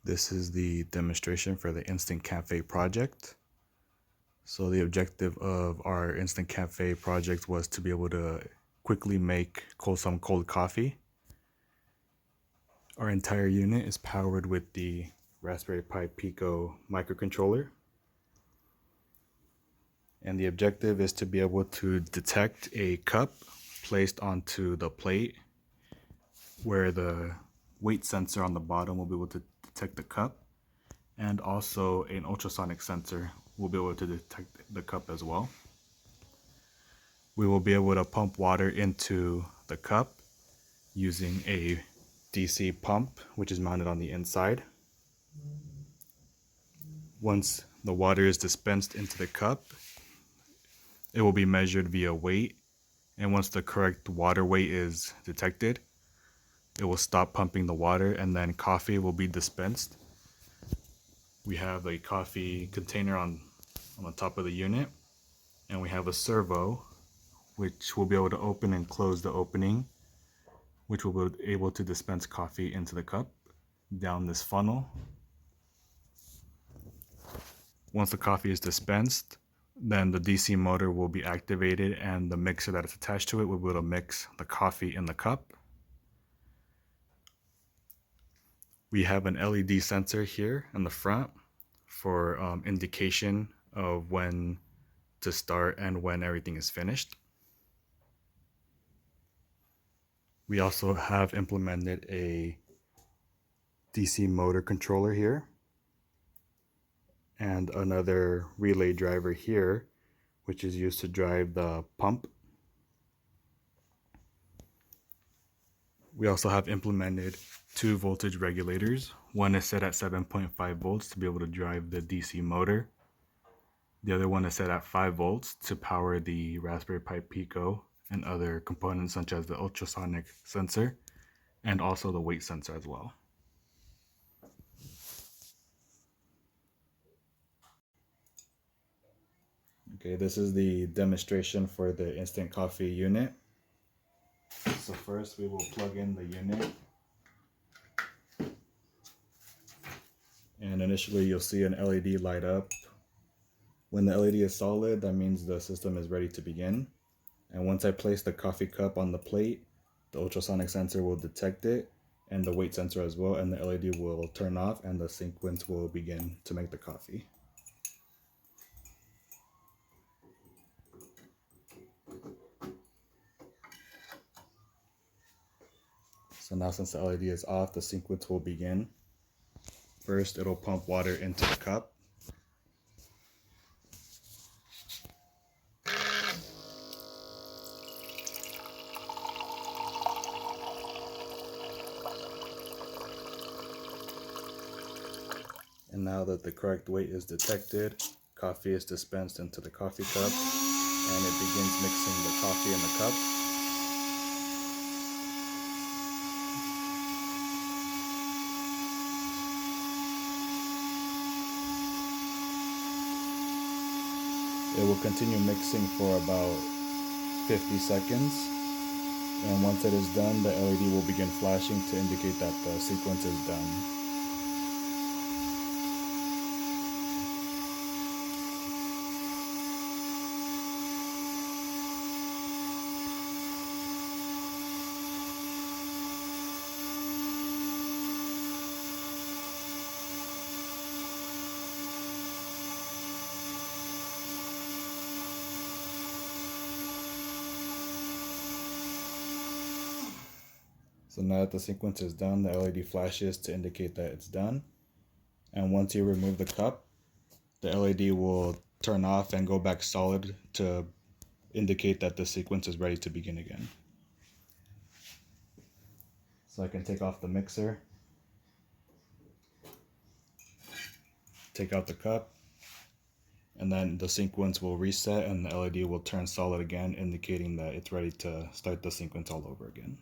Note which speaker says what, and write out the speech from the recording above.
Speaker 1: This is the demonstration for the Instant Cafe project. So the objective of our Instant Cafe project was to be able to quickly make some cold coffee. Our entire unit is powered with the Raspberry Pi Pico microcontroller. And the objective is to be able to detect a cup placed onto the plate where the weight sensor on the bottom will be able to detect the cup, and also an ultrasonic sensor will be able to detect the cup as well. We will be able to pump water into the cup using a DC pump, which is mounted on the inside. Once the water is dispensed into the cup, it will be measured via weight, and once the correct water weight is detected, it will stop pumping the water and then coffee will be dispensed. We have a coffee container on the top of the unit, and we have a servo which will be able to open and close the opening, which will be able to dispense coffee into the cup down this funnel. Once the coffee is dispensed, then the DC motor will be activated and the mixer that is attached to it will be able to mix the coffee in the cup. We have an LED sensor here in the front for indication of when to start and when everything is finished. We also have implemented a DC motor controller here and another relay driver here, which is used to drive the pump. We also have implemented two voltage regulators. One is set at 7.5 volts to be able to drive the DC motor. The other one is set at 5 volts to power the Raspberry Pi Pico and other components such as the ultrasonic sensor and also the weight sensor as well. Okay, this is the demonstration for the instant coffee unit. So first we will plug in the unit. And initially you'll see an LED light up. When the LED is solid, that means the system is ready to begin. And once I place the coffee cup on the plate, the ultrasonic sensor will detect it and the weight sensor as well, and the LED will turn off and the sequence will begin to make the coffee. So now since the LED is off, the sequence will begin. First, it'll pump water into the cup. And now that the correct weight is detected, coffee is dispensed into the coffee cup and it begins mixing the coffee in the cup. It will continue mixing for about 50 seconds. And once it is done, the LED will begin flashing to indicate that the sequence is done. So now that the sequence is done, the LED flashes to indicate that it's done. And once you remove the cup, the LED will turn off and go back solid to indicate that the sequence is ready to begin again. So I can take off the mixer, take out the cup, and then the sequence will reset and the LED will turn solid again, indicating that it's ready to start the sequence all over again.